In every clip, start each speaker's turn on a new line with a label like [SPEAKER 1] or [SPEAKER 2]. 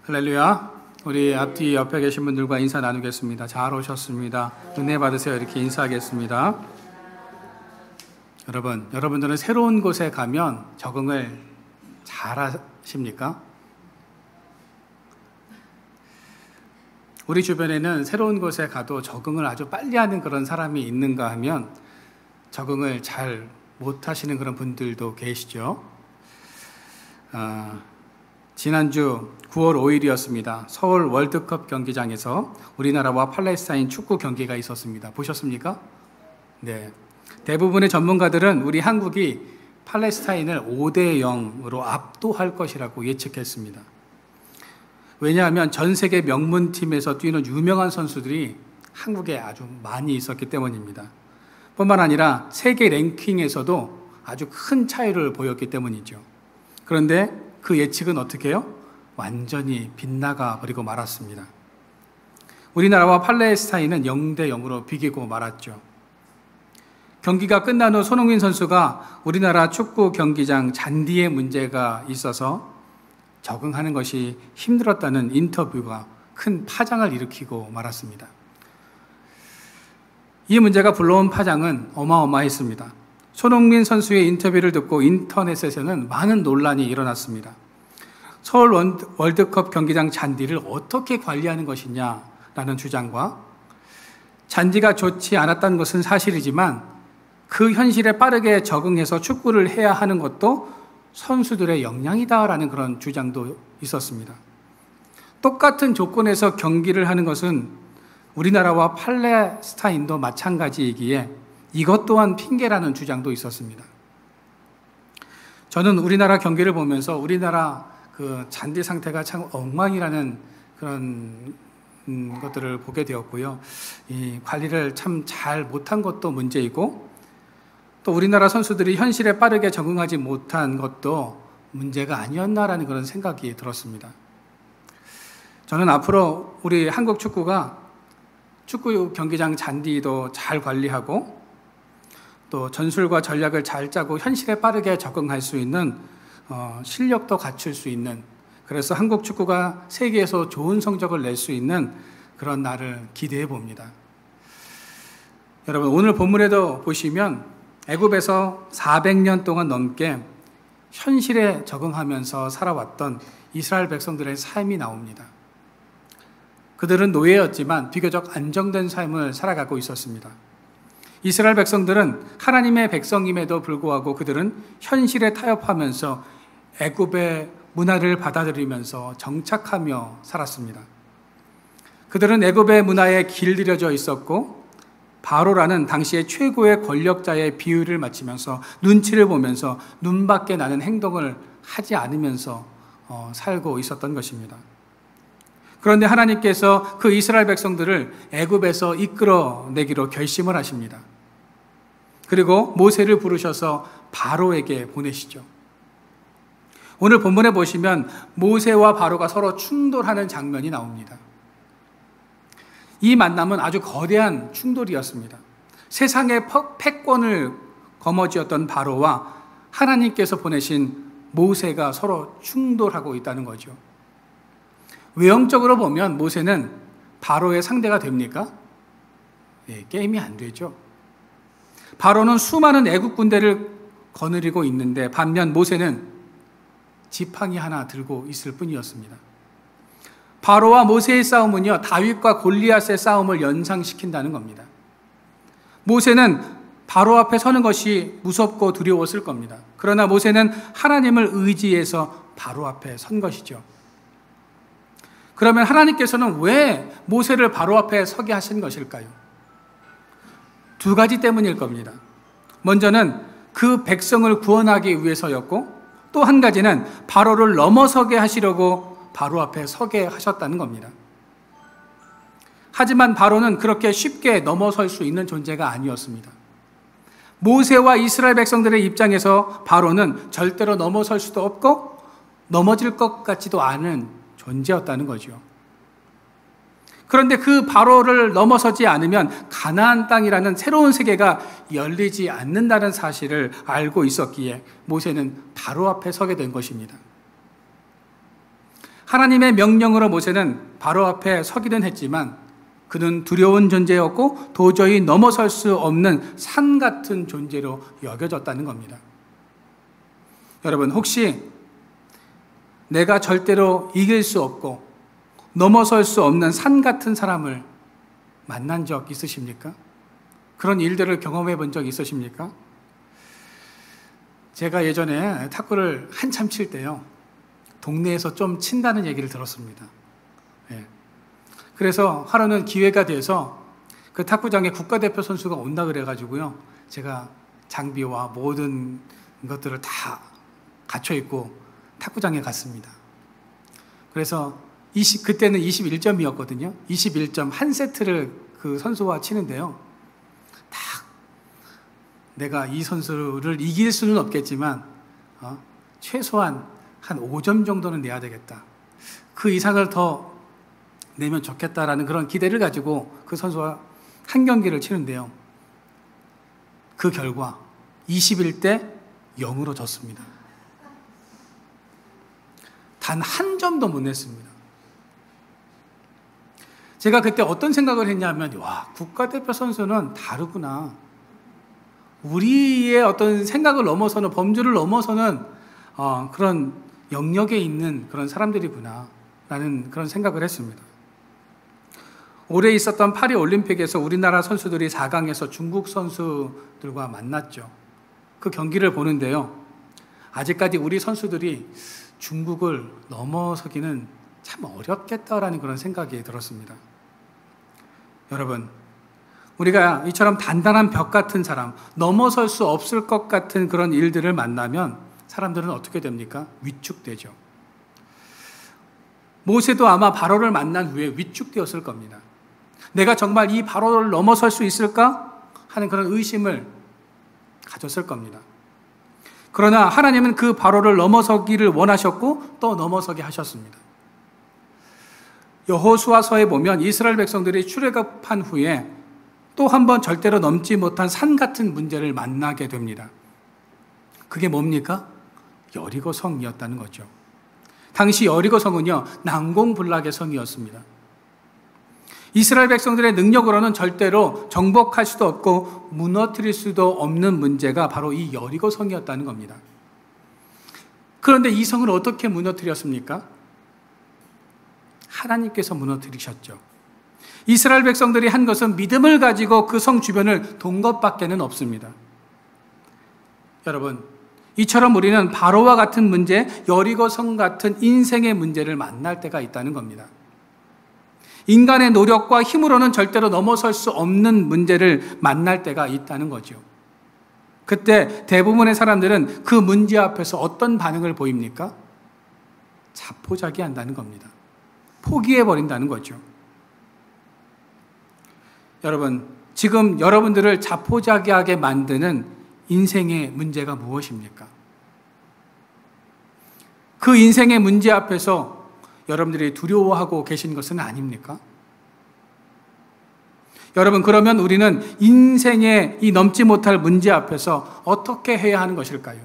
[SPEAKER 1] 할렐루야. 우리 앞뒤 옆에 계신 분들과 인사 나누겠습니다. 잘 오셨습니다. 은혜 받으세요. 이렇게 인사하겠습니다. 여러분들은 새로운 곳에 가면 적응을 잘 하십니까? 우리 주변에는 새로운 곳에 가도 적응을 아주 빨리 하는 그런 사람이 있는가 하면 적응을 잘 못하시는 그런 분들도 계시죠. 지난주 9월 5일이었습니다. 서울 월드컵 경기장에서 우리나라와 팔레스타인 축구 경기가 있었습니다. 보셨습니까? 네. 대부분의 전문가들은 우리 한국이 팔레스타인을 5대 0으로 압도할 것이라고 예측했습니다. 왜냐하면 전 세계 명문팀에서 뛰는 유명한 선수들이 한국에 아주 많이 있었기 때문입니다. 뿐만 아니라 세계 랭킹에서도 아주 큰 차이를 보였기 때문이죠. 그런데 그 예측은 어떻게 해요? 완전히 빗나가 버리고 말았습니다. 우리나라와 팔레스타인은 0대 0으로 비기고 말았죠. 경기가 끝난 후 손흥민 선수가 우리나라 축구 경기장 잔디에 문제가 있어서 적응하는 것이 힘들었다는 인터뷰가 큰 파장을 일으키고 말았습니다. 이 문제가 불러온 파장은 어마어마했습니다. 손흥민 선수의 인터뷰를 듣고 인터넷에서는 많은 논란이 일어났습니다. 서울 월드컵 경기장 잔디를 어떻게 관리하는 것이냐라는 주장과 잔디가 좋지 않았다는 것은 사실이지만 그 현실에 빠르게 적응해서 축구를 해야 하는 것도 선수들의 역량이다라는 그런 주장도 있었습니다. 똑같은 조건에서 경기를 하는 것은 우리나라와 팔레스타인도 마찬가지이기에 이것 또한 핑계라는 주장도 있었습니다. 저는 우리나라 경기를 보면서 우리나라 그 잔디 상태가 참 엉망이라는 그런 것들을 보게 되었고요. 이 관리를 참 잘 못한 것도 문제이고 또 우리나라 선수들이 현실에 빠르게 적응하지 못한 것도 문제가 아니었나라는 그런 생각이 들었습니다. 저는 앞으로 우리 한국 축구가 축구 경기장 잔디도 잘 관리하고 또 전술과 전략을 잘 짜고 현실에 빠르게 적응할 수 있는 실력도 갖출 수 있는, 그래서 한국 축구가 세계에서 좋은 성적을 낼 수 있는 그런 날을 기대해 봅니다. 여러분, 오늘 본문에도 보시면 애굽에서 400년 동안 넘게 현실에 적응하면서 살아왔던 이스라엘 백성들의 삶이 나옵니다. 그들은 노예였지만 비교적 안정된 삶을 살아가고 있었습니다. 이스라엘 백성들은 하나님의 백성임에도 불구하고 그들은 현실에 타협하면서 애굽의 문화를 받아들이면서 정착하며 살았습니다. 그들은 애굽의 문화에 길들여져 있었고 바로라는 당시의 최고의 권력자의 비유를 마치면서 눈치를 보면서 눈밖에 나는 행동을 하지 않으면서 살고 있었던 것입니다. 그런데 하나님께서 그 이스라엘 백성들을 애굽에서 이끌어내기로 결심을 하십니다. 그리고 모세를 부르셔서 바로에게 보내시죠. 오늘 본문에 보시면 모세와 바로가 서로 충돌하는 장면이 나옵니다. 이 만남은 아주 거대한 충돌이었습니다. 세상의 패권을 거머쥐었던 바로와 하나님께서 보내신 모세가 서로 충돌하고 있다는 거죠. 외형적으로 보면 모세는 바로의 상대가 됩니까? 예, 게임이 안 되죠. 바로는 수많은 애국 군대를 거느리고 있는데 반면 모세는 지팡이 하나 들고 있을 뿐이었습니다. 바로와 모세의 싸움은요, 다윗과 골리앗의 싸움을 연상시킨다는 겁니다. 모세는 바로 앞에 서는 것이 무섭고 두려웠을 겁니다. 그러나 모세는 하나님을 의지해서 바로 앞에 선 것이죠. 그러면 하나님께서는 왜 모세를 바로 앞에 서게 하신 것일까요? 두 가지 때문일 겁니다. 먼저는 그 백성을 구원하기 위해서였고 또 한 가지는 바로를 넘어서게 하시려고 바로 앞에 서게 하셨다는 겁니다. 하지만 바로는 그렇게 쉽게 넘어설 수 있는 존재가 아니었습니다. 모세와 이스라엘 백성들의 입장에서 바로는 절대로 넘어설 수도 없고 넘어질 것 같지도 않은 존재였다는 거죠. 그런데 그 바로를 넘어서지 않으면 가나안 땅이라는 새로운 세계가 열리지 않는다는 사실을 알고 있었기에 모세는 바로 앞에 서게 된 것입니다. 하나님의 명령으로 모세는 바로 앞에 서기는 했지만 그는 두려운 존재였고 도저히 넘어설 수 없는 산 같은 존재로 여겨졌다는 겁니다. 여러분, 혹시 내가 절대로 이길 수 없고 넘어설 수 없는 산 같은 사람을 만난 적 있으십니까? 그런 일들을 경험해 본 적 있으십니까? 제가 예전에 탁구를 한참 칠 때요, 동네에서 좀 친다는 얘기를 들었습니다. 예. 그래서 하루는 기회가 돼서 그 탁구장에 국가대표 선수가 온다 그래가지고요, 제가 장비와 모든 것들을 다 갖춰 입고 탁구장에 갔습니다. 그래서 그때는 21점이었거든요. 21점 한 세트를 그 선수와 치는데요, 딱 내가 이 선수를 이길 수는 없겠지만 최소한 한 5점 정도는 내야 되겠다, 그 이상을 더 내면 좋겠다라는 그런 기대를 가지고 그 선수와 한 경기를 치는데요, 그 결과 21대 0으로 졌습니다. 단 한 점도 못 냈습니다. 제가 그때 어떤 생각을 했냐면, 와, 국가대표 선수는 다르구나. 우리의 어떤 생각을 넘어서는, 범주를 넘어서는 그런 영역에 있는 그런 사람들이구나 라는 그런 생각을 했습니다. 올해 있었던 파리 올림픽에서 우리나라 선수들이 4강에서 중국 선수들과 만났죠. 그 경기를 보는데요, 아직까지 우리 선수들이 중국을 넘어서기는 참 어렵겠다라는 그런 생각이 들었습니다. 여러분, 우리가 이처럼 단단한 벽 같은 사람, 넘어설 수 없을 것 같은 그런 일들을 만나면 사람들은 어떻게 됩니까? 위축되죠. 모세도 아마 바로를 만난 후에 위축되었을 겁니다. 내가 정말 이 바로를 넘어설 수 있을까 하는 그런 의심을 가졌을 겁니다. 그러나 하나님은 그 바로를 넘어서기를 원하셨고 또 넘어서게 하셨습니다. 여호수아서에 보면 이스라엘 백성들이 출애굽한 후에 또 한 번 절대로 넘지 못한 산 같은 문제를 만나게 됩니다. 그게 뭡니까? 여리고 성이었다는 거죠. 당시 여리고 성은요, 난공불락의 성이었습니다. 이스라엘 백성들의 능력으로는 절대로 정복할 수도 없고 무너뜨릴 수도 없는 문제가 바로 이 여리고 성이었다는 겁니다. 그런데 이 성을 어떻게 무너뜨렸습니까? 하나님께서 무너뜨리셨죠. 이스라엘 백성들이 한 것은 믿음을 가지고 그 성 주변을 돈 것밖에는 없습니다. 여러분, 이처럼 우리는 바로와 같은 문제, 여리고 성 같은 인생의 문제를 만날 때가 있다는 겁니다. 인간의 노력과 힘으로는 절대로 넘어설 수 없는 문제를 만날 때가 있다는 거죠. 그때 대부분의 사람들은 그 문제 앞에서 어떤 반응을 보입니까? 자포자기한다는 겁니다. 포기해버린다는 거죠. 여러분, 지금 여러분들을 자포자기하게 만드는 인생의 문제가 무엇입니까? 그 인생의 문제 앞에서 여러분들이 두려워하고 계신 것은 아닙니까? 여러분, 그러면 우리는 인생의 이 넘지 못할 문제 앞에서 어떻게 해야 하는 것일까요?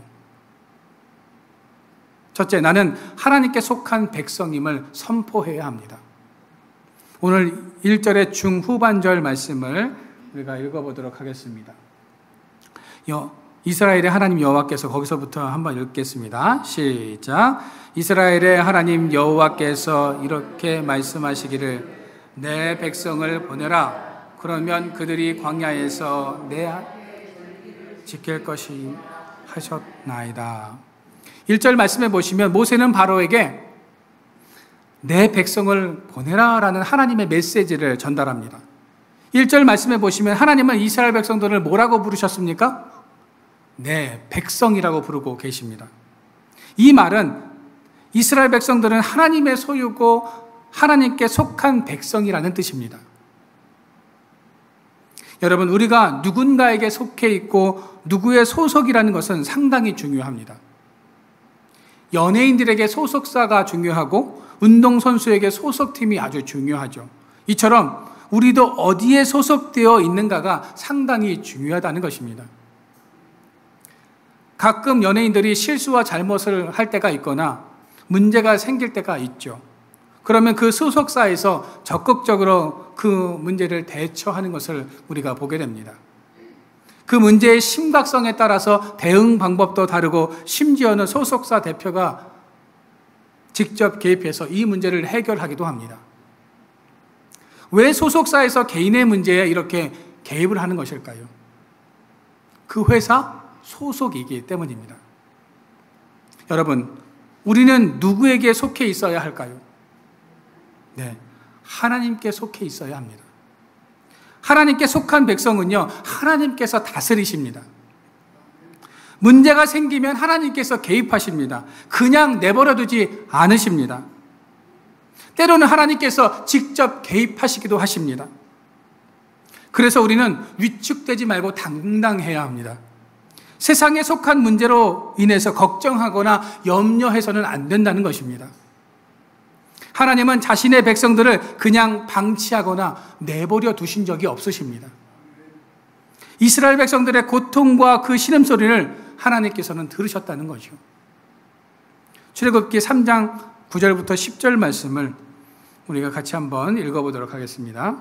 [SPEAKER 1] 첫째, 나는 하나님께 속한 백성임을 선포해야 합니다. 오늘 1절의 중후반절 말씀을 우리가 읽어보도록 하겠습니다. 이스라엘의 하나님 여호와께서, 거기서부터 한번 읽겠습니다. 시작. 이스라엘의 하나님 여호와께서 이렇게 말씀하시기를, 내 백성을 보내라. 그러면 그들이 광야에서 내 지킬 것이 하셨나이다. 1절 말씀해 보시면 모세는 바로에게 내 백성을 보내라 라는 하나님의 메시지를 전달합니다. 1절 말씀해 보시면 하나님은 이스라엘 백성들을 뭐라고 부르셨습니까? 내 백성이라고 부르고 계십니다. 이 말은 이스라엘 백성들은 하나님의 소유고 하나님께 속한 백성이라는 뜻입니다. 여러분, 우리가 누군가에게 속해 있고 누구의 소속이라는 것은 상당히 중요합니다. 연예인들에게 소속사가 중요하고 운동선수에게 소속팀이 아주 중요하죠. 이처럼 우리도 어디에 소속되어 있는가가 상당히 중요하다는 것입니다. 가끔 연예인들이 실수와 잘못을 할 때가 있거나 문제가 생길 때가 있죠. 그러면 그 소속사에서 적극적으로 그 문제를 대처하는 것을 우리가 보게 됩니다. 그 문제의 심각성에 따라서 대응 방법도 다르고 심지어는 소속사 대표가 직접 개입해서 이 문제를 해결하기도 합니다. 왜 소속사에서 개인의 문제에 이렇게 개입을 하는 것일까요? 그 회사 소속이기 때문입니다. 여러분, 우리는 누구에게 속해 있어야 할까요? 네, 하나님께 속해 있어야 합니다. 하나님께 속한 백성은요, 하나님께서 다스리십니다. 문제가 생기면 하나님께서 개입하십니다. 그냥 내버려 두지 않으십니다. 때로는 하나님께서 직접 개입하시기도 하십니다. 그래서 우리는 위축되지 말고 당당해야 합니다. 세상에 속한 문제로 인해서 걱정하거나 염려해서는 안 된다는 것입니다. 하나님은 자신의 백성들을 그냥 방치하거나 내버려 두신 적이 없으십니다. 이스라엘 백성들의 고통과 그 신음소리를 하나님께서는 들으셨다는 거죠. 출애굽기 3장 9절부터 10절 말씀을 우리가 같이 한번 읽어보도록 하겠습니다.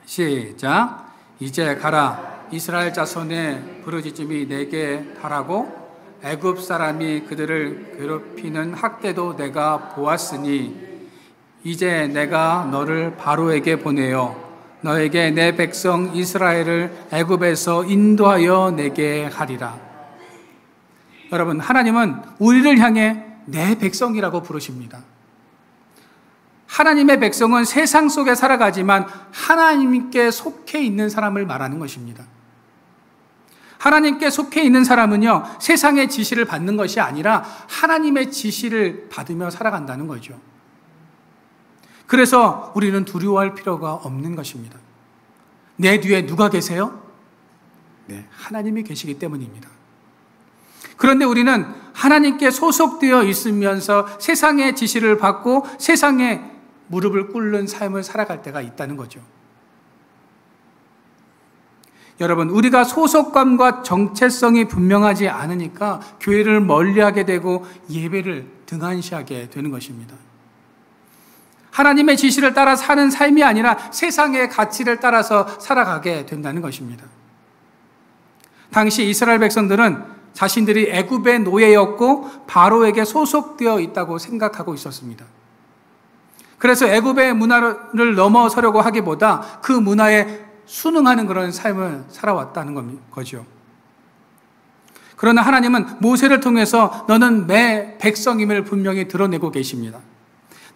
[SPEAKER 1] 시작. 이제 가라. 이스라엘 자손의 부르짖음이 내게 달하고 애굽 사람이 그들을 괴롭히는 학대도 내가 보았으니 이제 내가 너를 바로에게 보내어 너에게 내 백성 이스라엘을 애굽에서 인도하여 내게 하리라. 여러분, 하나님은 우리를 향해 내 백성이라고 부르십니다. 하나님의 백성은 세상 속에 살아가지만 하나님께 속해 있는 사람을 말하는 것입니다. 하나님께 속해 있는 사람은요, 세상의 지시를 받는 것이 아니라 하나님의 지시를 받으며 살아간다는 거죠. 그래서 우리는 두려워할 필요가 없는 것입니다. 내 뒤에 누가 계세요? 네, 하나님이 계시기 때문입니다. 그런데 우리는 하나님께 소속되어 있으면서 세상의 지시를 받고 세상에 무릎을 꿇는 삶을 살아갈 때가 있다는 거죠. 여러분, 우리가 소속감과 정체성이 분명하지 않으니까 교회를 멀리하게 되고 예배를 등한시하게 되는 것입니다. 하나님의 지시를 따라 사는 삶이 아니라 세상의 가치를 따라서 살아가게 된다는 것입니다. 당시 이스라엘 백성들은 자신들이 애굽의 노예였고 바로에게 소속되어 있다고 생각하고 있었습니다. 그래서 애굽의 문화를 넘어서려고 하기보다 그 문화에 순응하는 그런 삶을 살아왔다는 거죠. 그러나 하나님은 모세를 통해서 너는 내 백성임을 분명히 드러내고 계십니다.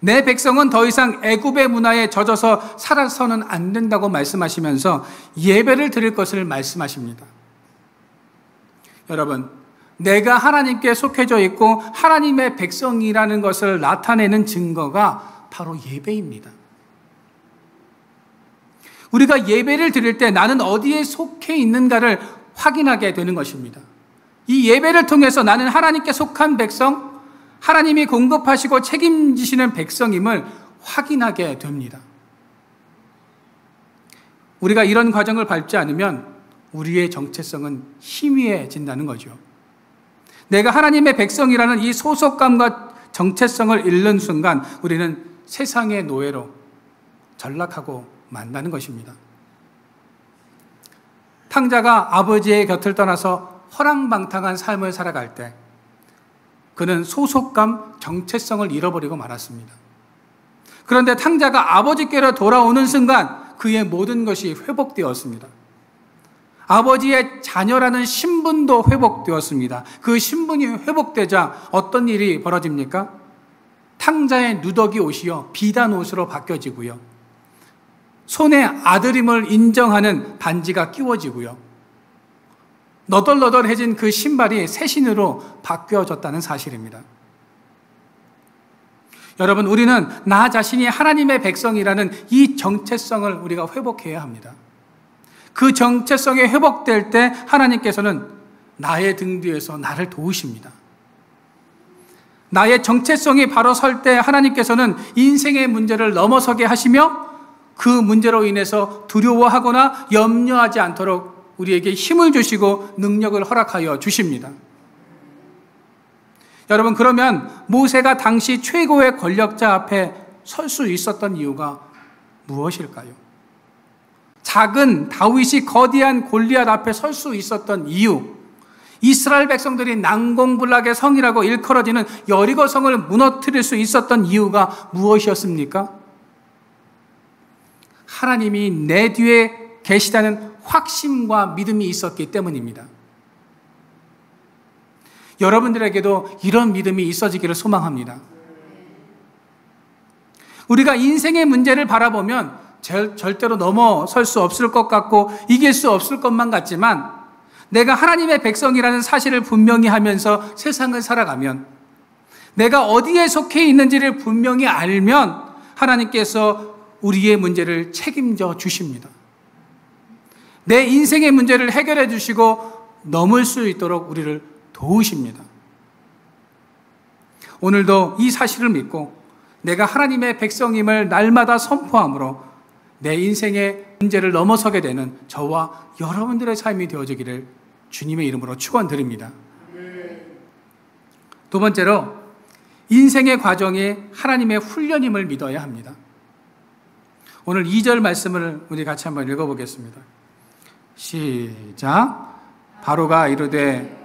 [SPEAKER 1] 내 백성은 더 이상 애굽의 문화에 젖어서 살아서는 안 된다고 말씀하시면서 예배를 드릴 것을 말씀하십니다. 여러분, 내가 하나님께 속해져 있고 하나님의 백성이라는 것을 나타내는 증거가 바로 예배입니다. 우리가 예배를 드릴 때 나는 어디에 속해 있는가를 확인하게 되는 것입니다. 이 예배를 통해서 나는 하나님께 속한 백성, 하나님이 공급하시고 책임지시는 백성임을 확인하게 됩니다. 우리가 이런 과정을 밟지 않으면 우리의 정체성은 희미해진다는 거죠. 내가 하나님의 백성이라는 이 소속감과 정체성을 잃는 순간 우리는 세상의 노예로 전락하고 만나는 것입니다. 탕자가 아버지의 곁을 떠나서 허랑방탕한 삶을 살아갈 때 그는 소속감, 정체성을 잃어버리고 말았습니다. 그런데 탕자가 아버지께로 돌아오는 순간 그의 모든 것이 회복되었습니다. 아버지의 자녀라는 신분도 회복되었습니다. 그 신분이 회복되자 어떤 일이 벌어집니까? 탕자의 누더기 옷이요, 비단 옷으로 바뀌어지고요. 손에 아들임을 인정하는 반지가 끼워지고요. 너덜너덜해진 그 신발이 새 신으로 바뀌어졌다는 사실입니다. 여러분, 우리는 나 자신이 하나님의 백성이라는 이 정체성을 우리가 회복해야 합니다. 그 정체성이 회복될 때 하나님께서는 나의 등 뒤에서 나를 도우십니다. 나의 정체성이 바로 설 때 하나님께서는 인생의 문제를 넘어서게 하시며 그 문제로 인해서 두려워하거나 염려하지 않도록 우리에게 힘을 주시고 능력을 허락하여 주십니다. 여러분, 그러면 모세가 당시 최고의 권력자 앞에 설 수 있었던 이유가 무엇일까요? 작은 다윗이 거대한 골리앗 앞에 설 수 있었던 이유, 이스라엘 백성들이 난공불락의 성이라고 일컬어지는 여리고 성을 무너뜨릴 수 있었던 이유가 무엇이었습니까? 하나님이 내 뒤에 계시다는 확신과 믿음이 있었기 때문입니다. 여러분들에게도 이런 믿음이 있어지기를 소망합니다. 우리가 인생의 문제를 바라보면 절대로 넘어설 수 없을 것 같고 이길 수 없을 것만 같지만, 내가 하나님의 백성이라는 사실을 분명히 하면서 세상을 살아가면, 내가 어디에 속해 있는지를 분명히 알면 하나님께서 우리의 문제를 책임져 주십니다. 내 인생의 문제를 해결해 주시고 넘을 수 있도록 우리를 도우십니다. 오늘도 이 사실을 믿고 내가 하나님의 백성임을 날마다 선포함으로 내 인생의 문제를 넘어서게 되는 저와 여러분들의 삶이 되어지기를 주님의 이름으로 축원드립니다. 두 번째로, 인생의 과정이 하나님의 훈련임을 믿어야 합니다. 오늘 2절 말씀을 우리 같이 한번 읽어보겠습니다. 시작. 바로가 이르되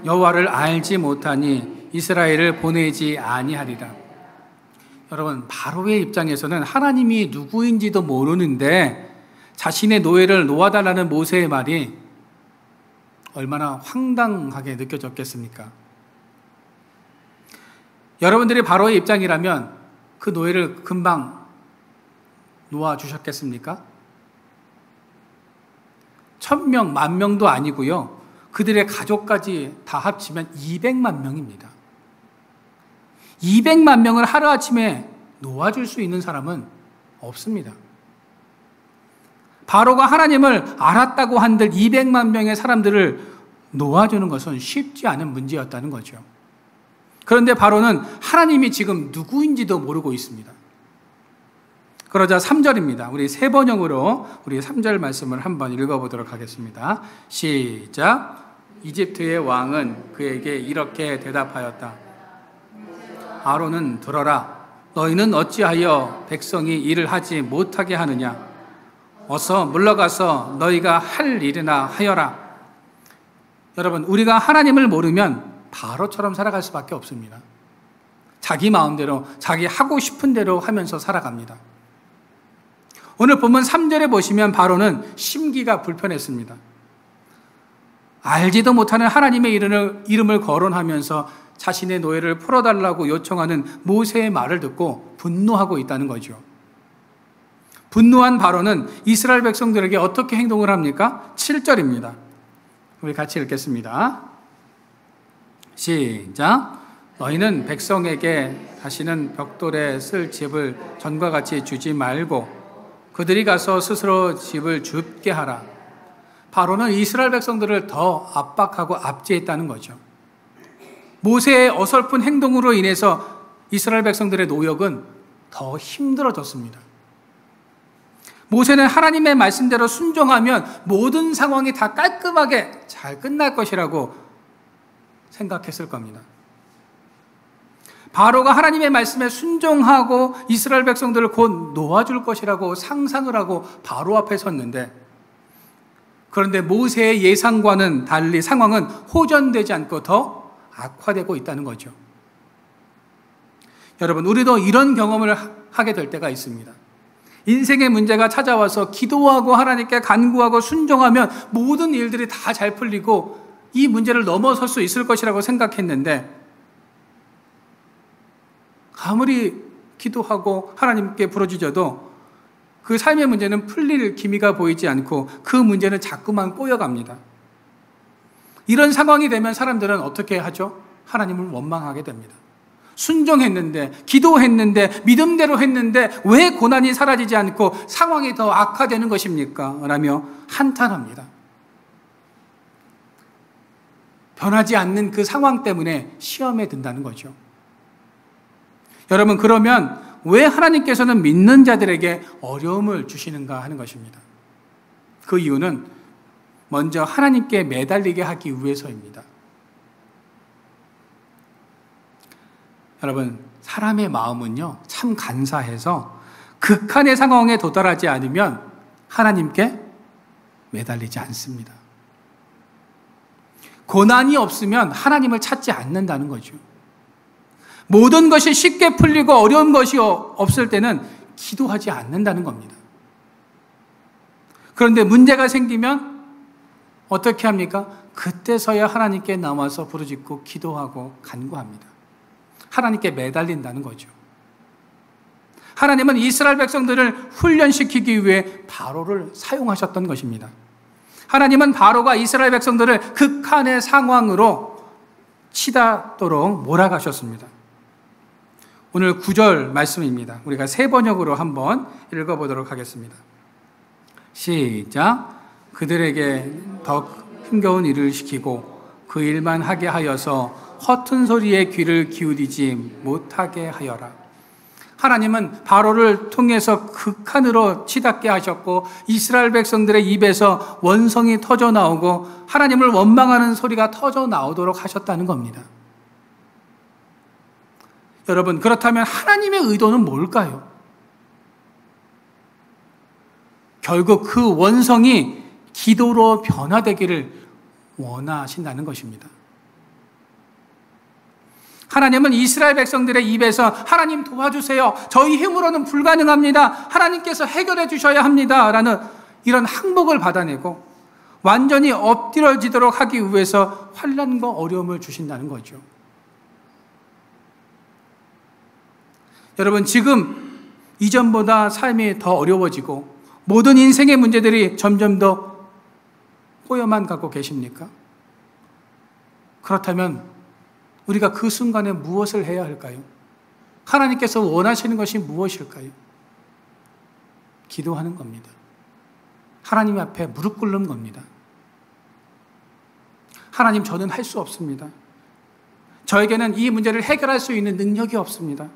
[SPEAKER 1] 여호와를 알지 못하니 이스라엘을 보내지 아니하리라. 여러분, 바로의 입장에서는 하나님이 누구인지도 모르는데 자신의 노예를 놓아달라는 모세의 말이 얼마나 황당하게 느껴졌겠습니까? 여러분들이 바로의 입장이라면 그 노예를 금방 놓아주셨겠습니까? 1000명, 10,000명도 아니고요, 그들의 가족까지 다 합치면 200만 명입니다. 200만 명을 하루아침에 놓아줄 수 있는 사람은 없습니다. 바로가 하나님을 알았다고 한들 200만 명의 사람들을 놓아주는 것은 쉽지 않은 문제였다는 거죠. 그런데 바로는 하나님이 지금 누구인지도 모르고 있습니다. 그러자 3절입니다. 우리 세 번역으로 우리 3절 말씀을 한번 읽어보도록 하겠습니다. 시작. 이집트의 왕은 그에게 이렇게 대답하였다. 아론은 들어라. 너희는 어찌하여 백성이 일을 하지 못하게 하느냐? 어서 물러가서 너희가 할 일이나 하여라. 여러분, 우리가 하나님을 모르면 바로처럼 살아갈 수밖에 없습니다. 자기 마음대로, 자기 하고 싶은 대로 하면서 살아갑니다. 오늘 본문 3절에 보시면 바로는 심기가 불편했습니다. 알지도 못하는 하나님의 이름을 거론하면서 자신의 노예를 풀어달라고 요청하는 모세의 말을 듣고 분노하고 있다는 거죠. 분노한 바로는 이스라엘 백성들에게 어떻게 행동을 합니까? 7절입니다. 우리 같이 읽겠습니다. 시작. 너희는 백성에게 다시는 벽돌에 쓸 집을 전과 같이 주지 말고 그들이 가서 스스로 집을 줍게 하라. 바로는 이스라엘 백성들을 더 압박하고 압제했다는 거죠. 모세의 어설픈 행동으로 인해서 이스라엘 백성들의 노역은 더 힘들어졌습니다. 모세는 하나님의 말씀대로 순종하면 모든 상황이 다 깔끔하게 잘 끝날 것이라고 생각했을 겁니다. 바로가 하나님의 말씀에 순종하고 이스라엘 백성들을 곧 놓아줄 것이라고 상상을 하고 바로 앞에 섰는데, 그런데 모세의 예상과는 달리 상황은 호전되지 않고 더 악화되고 있다는 거죠. 여러분, 우리도 이런 경험을 하게 될 때가 있습니다. 인생의 문제가 찾아와서 기도하고 하나님께 간구하고 순종하면 모든 일들이 다 잘 풀리고 이 문제를 넘어설 수 있을 것이라고 생각했는데, 아무리 기도하고 하나님께 부르짖어도 그 삶의 문제는 풀릴 기미가 보이지 않고 그 문제는 자꾸만 꼬여갑니다. 이런 상황이 되면 사람들은 어떻게 하죠? 하나님을 원망하게 됩니다. 순종했는데, 기도했는데, 믿음대로 했는데 왜 고난이 사라지지 않고 상황이 더 악화되는 것입니까? 라며 한탄합니다. 변하지 않는 그 상황 때문에 시험에 든다는 거죠. 여러분, 그러면 왜 하나님께서는 믿는 자들에게 어려움을 주시는가 하는 것입니다. 그 이유는 먼저 하나님께 매달리게 하기 위해서입니다. 여러분, 사람의 마음은요, 참 간사해서 극한의 상황에 도달하지 않으면 하나님께 매달리지 않습니다. 고난이 없으면 하나님을 찾지 않는다는 거죠. 모든 것이 쉽게 풀리고 어려운 것이 없을 때는 기도하지 않는다는 겁니다. 그런데 문제가 생기면 어떻게 합니까? 그때서야 하나님께 나와서 부르짖고 기도하고 간구합니다. 하나님께 매달린다는 거죠. 하나님은 이스라엘 백성들을 훈련시키기 위해 바로를 사용하셨던 것입니다. 하나님은 바로가 이스라엘 백성들을 극한의 상황으로 치닫도록 몰아가셨습니다. 오늘 9절 말씀입니다. 우리가 세 번역으로 한번 읽어보도록 하겠습니다. 시작. 그들에게 더 힘겨운 일을 시키고 그 일만 하게 하여서 허튼 소리에 귀를 기울이지 못하게 하여라. 하나님은 바로를 통해서 극한으로 치닫게 하셨고 이스라엘 백성들의 입에서 원성이 터져 나오고 하나님을 원망하는 소리가 터져 나오도록 하셨다는 겁니다. 여러분, 그렇다면 하나님의 의도는 뭘까요? 결국 그 원성이 기도로 변화되기를 원하신다는 것입니다. 하나님은 이스라엘 백성들의 입에서 하나님 도와주세요. 저희 힘으로는 불가능합니다. 하나님께서 해결해 주셔야 합니다. 라는 이런 항목을 받아내고 완전히 엎드려지도록 하기 위해서 환난과 어려움을 주신다는 거죠. 여러분, 지금 이전보다 삶이 더 어려워지고 모든 인생의 문제들이 점점 더 꼬여만 가고 계십니까? 그렇다면 우리가 그 순간에 무엇을 해야 할까요? 하나님께서 원하시는 것이 무엇일까요? 기도하는 겁니다. 하나님 앞에 무릎 꿇는 겁니다. 하나님, 저는 할 수 없습니다. 저에게는 이 문제를 해결할 수 있는 능력이 없습니다.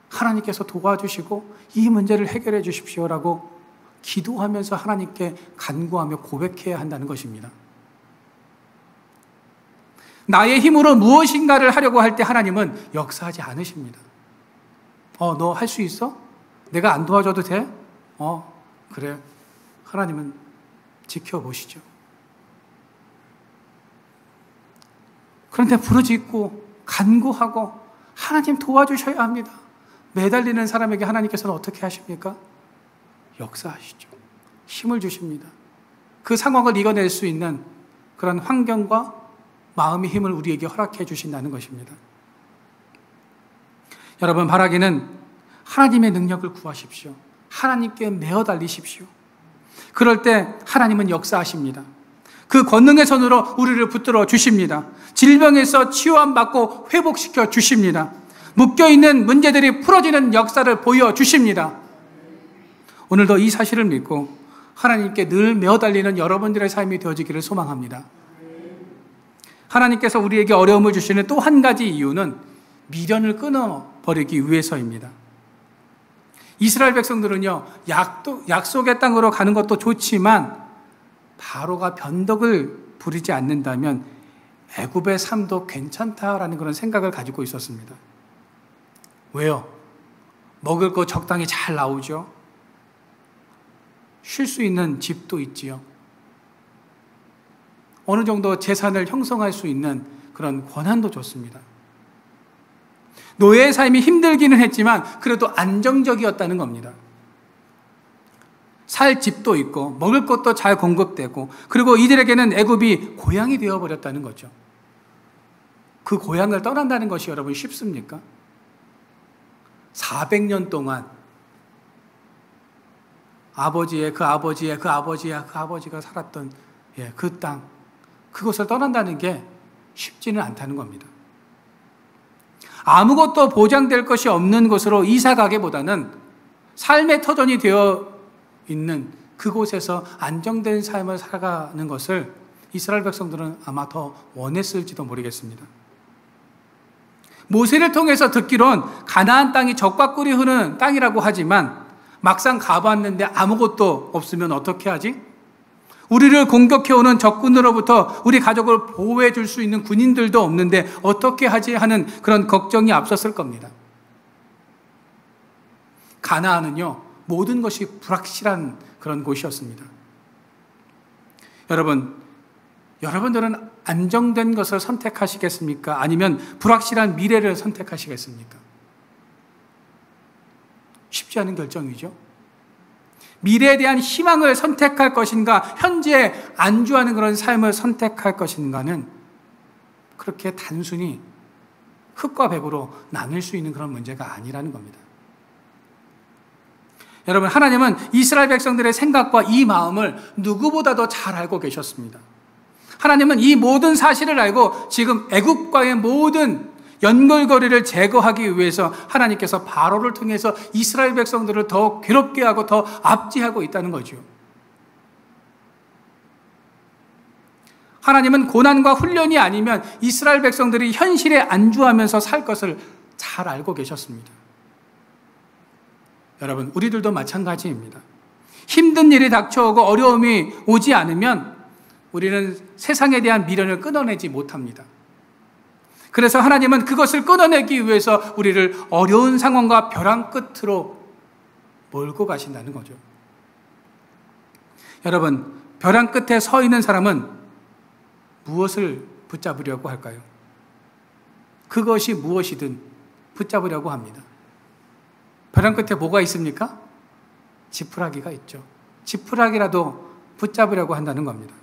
[SPEAKER 1] 하나님께서 도와주시고 이 문제를 해결해 주십시오라고 기도하면서 하나님께 간구하며 고백해야 한다는 것입니다. 나의 힘으로 무엇인가를 하려고 할 때 하나님은 역사하지 않으십니다. 너 할 수 있어? 내가 안 도와줘도 돼? 그래. 하나님은 지켜보시죠. 그런데 부르짖고 간구하고 하나님 도와주셔야 합니다. 매달리는 사람에게 하나님께서는 어떻게 하십니까? 역사하시죠. 힘을 주십니다. 그 상황을 이겨낼 수 있는 그런 환경과 마음의 힘을 우리에게 허락해 주신다는 것입니다. 여러분, 바라기는 하나님의 능력을 구하십시오. 하나님께 매어 달리십시오. 그럴 때 하나님은 역사하십니다. 그 권능의 손으로 우리를 붙들어 주십니다. 질병에서 치유함받고 회복시켜 주십니다. 묶여있는 문제들이 풀어지는 역사를 보여주십니다. 오늘도 이 사실을 믿고 하나님께 늘 매어 달리는 여러분들의 삶이 되어지기를 소망합니다. 하나님께서 우리에게 어려움을 주시는 또 한 가지 이유는 미련을 끊어버리기 위해서입니다. 이스라엘 백성들은요, 약속의 땅으로 가는 것도 좋지만 바로가 변덕을 부리지 않는다면 애굽의 삶도 괜찮다라는 그런 생각을 가지고 있었습니다. 왜요? 먹을 거 적당히 잘 나오죠. 쉴 수 있는 집도 있지요. 어느 정도 재산을 형성할 수 있는 그런 권한도 좋습니다. 노예의 삶이 힘들기는 했지만 그래도 안정적이었다는 겁니다. 살 집도 있고 먹을 것도 잘 공급되고, 그리고 이들에게는 애굽이 고향이 되어버렸다는 거죠. 그 고향을 떠난다는 것이 여러분 쉽습니까? 400년 동안 아버지가 살았던 그 땅, 그것을 떠난다는 게 쉽지는 않다는 겁니다. 아무것도 보장될 것이 없는 곳으로 이사 가기보다는 삶의 터전이 되어 있는 그곳에서 안정된 삶을 살아가는 것을 이스라엘 백성들은 아마 더 원했을지도 모르겠습니다. 모세를 통해서 듣기론 가나안 땅이 젖과 꿀이 흐르는 땅이라고 하지만 막상 가봤는데 아무것도 없으면 어떻게 하지? 우리를 공격해오는 적군으로부터 우리 가족을 보호해 줄 수 있는 군인들도 없는데 어떻게 하지 하는 그런 걱정이 앞섰을 겁니다. 가나안은요, 모든 것이 불확실한 그런 곳이었습니다. 여러분들은 안정된 것을 선택하시겠습니까? 아니면 불확실한 미래를 선택하시겠습니까? 쉽지 않은 결정이죠. 미래에 대한 희망을 선택할 것인가, 현재에 안주하는 그런 삶을 선택할 것인가는 그렇게 단순히 흙과 백으로 나눌 수 있는 그런 문제가 아니라는 겁니다. 여러분, 하나님은 이스라엘 백성들의 생각과 이 마음을 누구보다도 잘 알고 계셨습니다. 하나님은 이 모든 사실을 알고 지금 애국과의 모든 연결고리를 제거하기 위해서 하나님께서 바로를 통해서 이스라엘 백성들을 더 괴롭게 하고 더 압제하고 있다는 거죠. 하나님은 고난과 훈련이 아니면 이스라엘 백성들이 현실에 안주하면서 살 것을 잘 알고 계셨습니다. 여러분, 우리들도 마찬가지입니다. 힘든 일이 닥쳐오고 어려움이 오지 않으면 우리는 세상에 대한 미련을 끊어내지 못합니다. 그래서 하나님은 그것을 끊어내기 위해서 우리를 어려운 상황과 벼랑 끝으로 몰고 가신다는 거죠. 여러분, 벼랑 끝에 서 있는 사람은 무엇을 붙잡으려고 할까요? 그것이 무엇이든 붙잡으려고 합니다. 벼랑 끝에 뭐가 있습니까? 지푸라기가 있죠. 지푸라기라도 붙잡으려고 한다는 겁니다.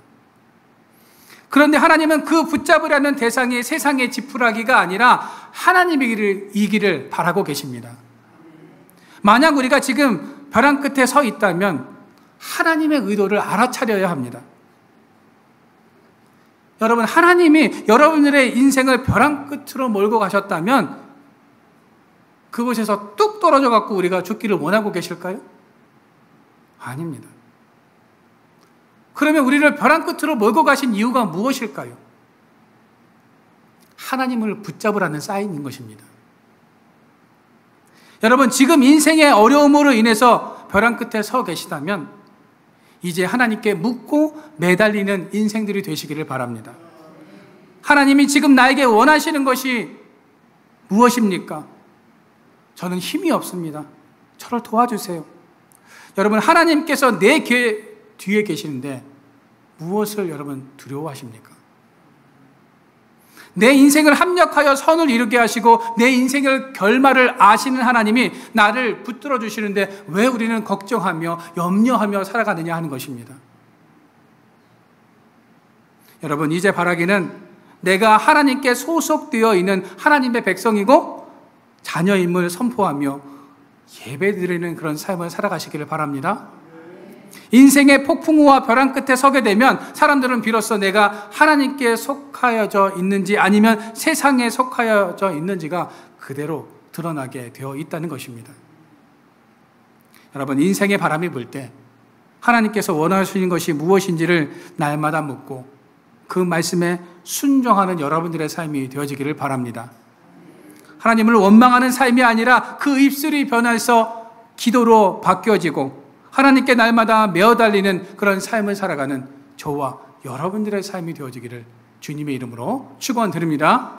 [SPEAKER 1] 그런데 하나님은 그 붙잡으려는 대상이 세상의 지푸라기가 아니라 하나님이기를 바라고 계십니다. 만약 우리가 지금 벼랑 끝에 서 있다면 하나님의 의도를 알아차려야 합니다. 여러분, 하나님이 여러분들의 인생을 벼랑 끝으로 몰고 가셨다면 그곳에서 뚝 떨어져 갖고 우리가 죽기를 원하고 계실까요? 아닙니다. 그러면 우리를 벼랑 끝으로 몰고 가신 이유가 무엇일까요? 하나님을 붙잡으라는 사인인 것입니다. 여러분, 지금 인생의 어려움으로 인해서 벼랑 끝에 서 계시다면 이제 하나님께 묻고 매달리는 인생들이 되시기를 바랍니다. 하나님이 지금 나에게 원하시는 것이 무엇입니까? 저는 힘이 없습니다. 저를 도와주세요. 여러분, 하나님께서 내 뒤에 계시는데 무엇을 여러분 두려워하십니까? 내 인생을 합력하여 선을 이루게 하시고 내 인생의 결말을 아시는 하나님이 나를 붙들어 주시는데 왜 우리는 걱정하며 염려하며 살아가느냐 하는 것입니다. 여러분, 이제 바라기는 내가 하나님께 소속되어 있는 하나님의 백성이고 자녀임을 선포하며 예배드리는 그런 삶을 살아가시기를 바랍니다. 인생의 폭풍우와 벼랑 끝에 서게 되면 사람들은 비로소 내가 하나님께 속하여져 있는지 아니면 세상에 속하여져 있는지가 그대로 드러나게 되어 있다는 것입니다. 여러분, 인생의 바람이 불 때 하나님께서 원하시는 것이 무엇인지를 날마다 묻고 그 말씀에 순종하는 여러분들의 삶이 되어지기를 바랍니다. 하나님을 원망하는 삶이 아니라 그 입술이 변해서 기도로 바뀌어지고 하나님께 날마다 메어달리는 그런 삶을 살아가는 저와 여러분들의 삶이 되어지기를 주님의 이름으로 축원드립니다.